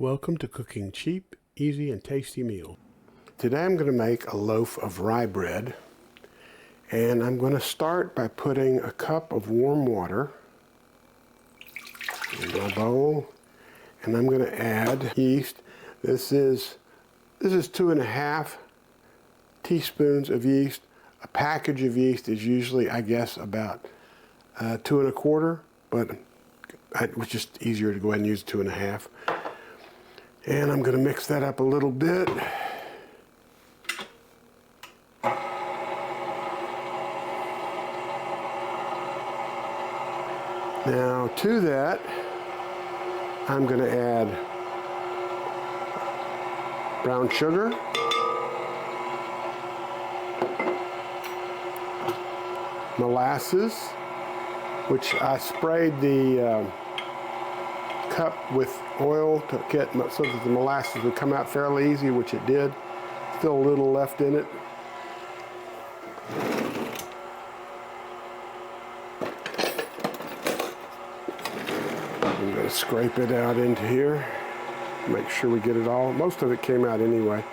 Welcome to cooking cheap, easy, and tasty meals. Today I'm going to make a loaf of rye bread, and I'm going to start by putting a cup of warm water in my bowl, and I'm going to add yeast. This is 2.5 teaspoons of yeast. A package of yeast is usually, I guess, about 2.25, but it was just easier to go ahead and use 2.5. And I'm going to mix that up a little bit. Now to that, I'm going to add brown sugar, molasses, which I sprayed the cup with oil to get so that the molasses would come out fairly easy, which it did. Still a little left in it. I'm going to scrape it out into here, make sure we get it all. Most of it came out anyway,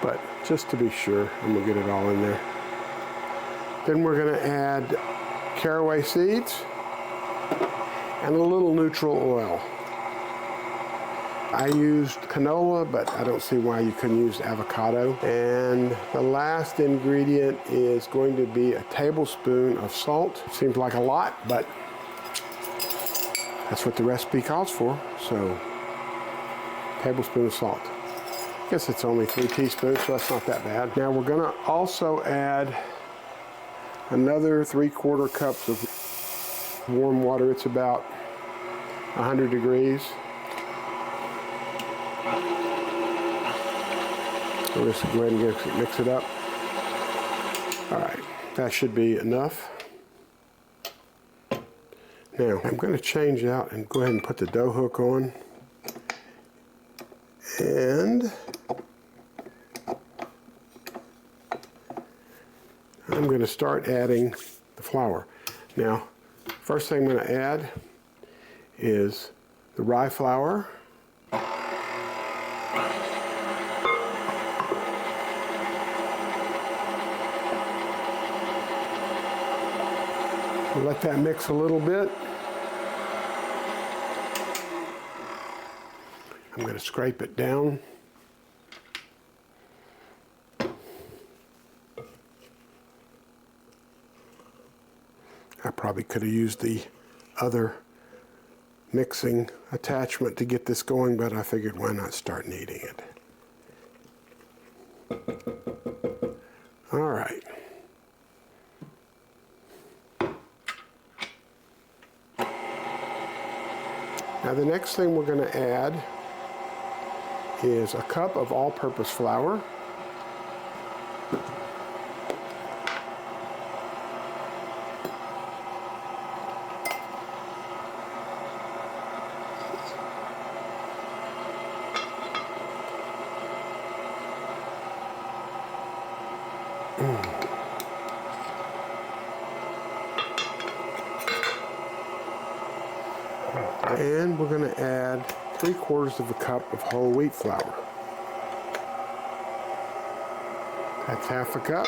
but just to be sure, I'm going to get it all in there. Then we're going to add caraway seeds and a little neutral oil. I used canola, but I don't see why you couldn't use avocado. And the last ingredient is going to be a tablespoon of salt. Seems like a lot, but that's what the recipe calls for. So, tablespoon of salt. I guess it's only 3 teaspoons, so that's not that bad. Now we're gonna also add another 3/4 cups of warm water. It's about 100 degrees. We'll just go ahead and mix it up. All right, that should be enough. Now, I'm going to change out and go ahead and put the dough hook on. And I'm going to start adding the flour. Now, first thing I'm going to add is the rye flour. Let that mix a little bit. I'm going to scrape it down. I probably could have used the other mixing attachment to get this going, but I figured why not start kneading it. All right. Now the next thing we're going to add is a cup of all-purpose flour. And we're going to add 3/4 of a cup of whole wheat flour. That's half a cup.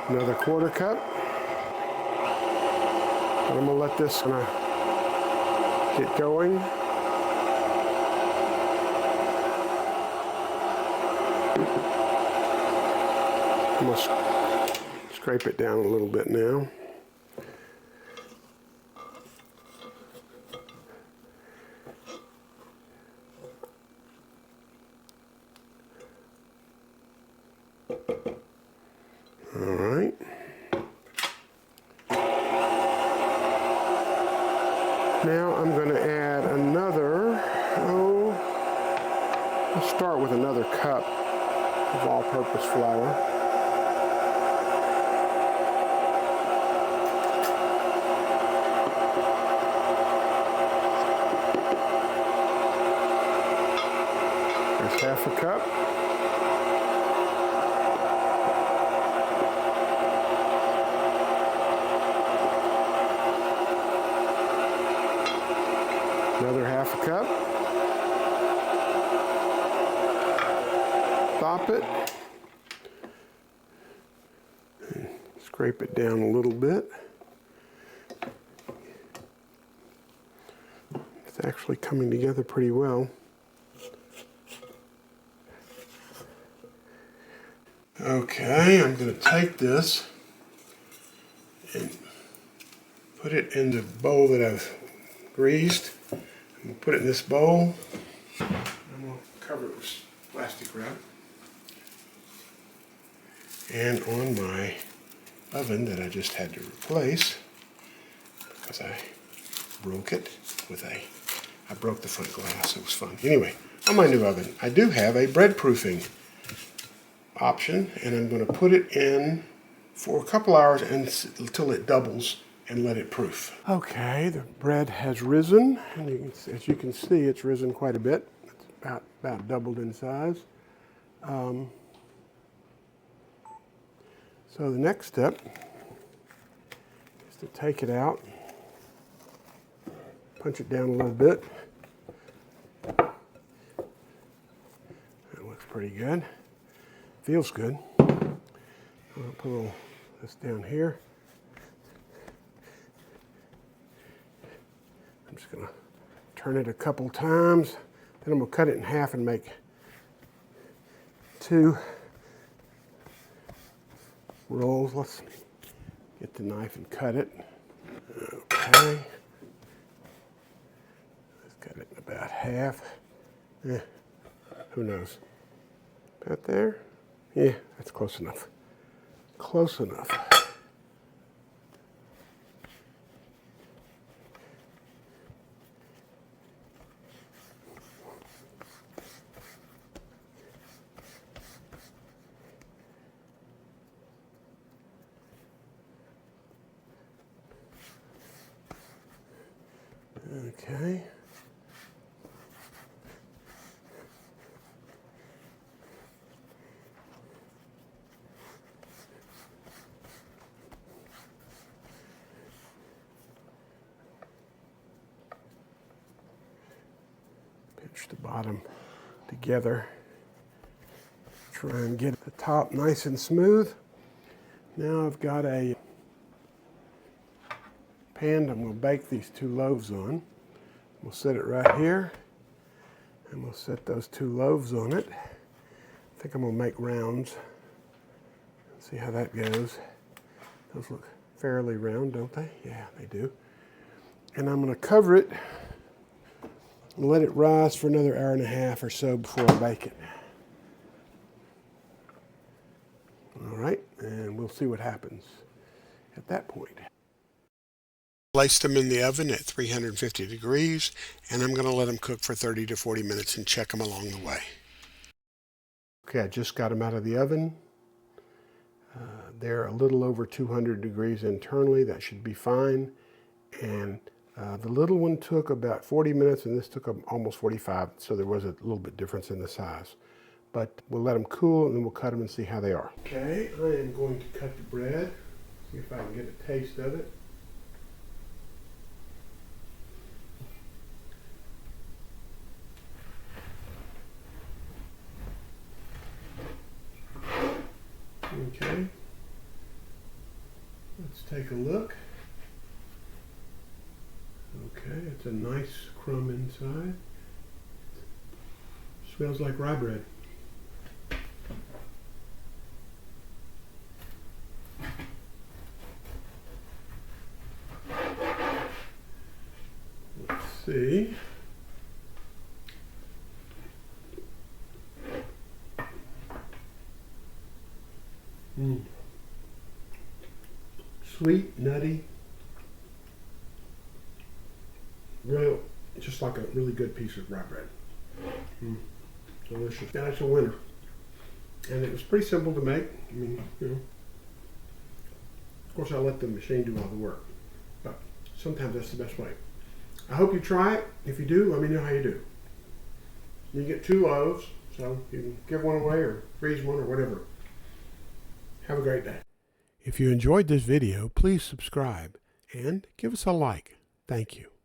Another 1/4 cup. And I'm going to let this get going. I'm going to scrape it down a little bit now. All right. Now I'm going to add another, let's start with another cup of all-purpose flour. There's half a cup. Another half a cup. stop it. And scrape it down a little bit. It's actually coming together pretty well. Okay, I'm going to take this and put it in the bowl that I've greased. I'm going to put it in this bowl. I'm going to cover it with plastic wrap. And on my oven that I just had to replace, because I broke it with I broke the front glass. It was fun. Anyway, on my new oven, I do have a bread proofing option, and I'm going to put it in for a couple hours until it doubles and let it proof. Okay, the bread has risen, and as you can see, it's risen quite a bit. It's about doubled in size. So the next step is to take it out, punch it down a little bit. That looks pretty good. Feels good. I'll put a little this down here. I'm just going to turn it a couple times. Then I'm going to cut it in half and make 2 rolls. Let's get the knife and cut it. Okay. Let's cut it in about half. Who knows? About there? Yeah, that's close enough. Close enough. Okay. Pinch the bottom together. Try and get the top nice and smooth. Now I've got a pan I'm going to bake these 2 loaves on. We'll set it right here, and we'll set those 2 loaves on it. I think I'm going to make rounds. See how that goes. Those look fairly round, don't they? Yeah, they do. And I'm going to cover it and let it rise for another hour and a half or so before I bake it. All right, and we'll see what happens at that point. Placed them in the oven at 350 degrees, and I'm going to let them cook for 30 to 40 minutes and check them along the way. Okay, I just got them out of the oven. They're a little over 200 degrees internally. That should be fine. And the little one took about 40 minutes, and this took almost 45, so there was a little bit difference in the size. But we'll let them cool, and then we'll cut them and see how they are. Okay, I am going to cut the bread, see if I can get a taste of it. Okay, let's take a look. Okay, it's a nice crumb inside. Smells like rye bread. Let's see. Sweet, nutty, real, just like a really good piece of rye bread. Delicious. That's a winner. And it was pretty simple to make. I mean, you know, of course I let the machine do all the work, but sometimes that's the best way. I hope you try it. If you do, let me know how you do. You get 2 loaves, so you can give one away or freeze one or whatever. Have a great day. If you enjoyed this video, please subscribe and give us a like. Thank you.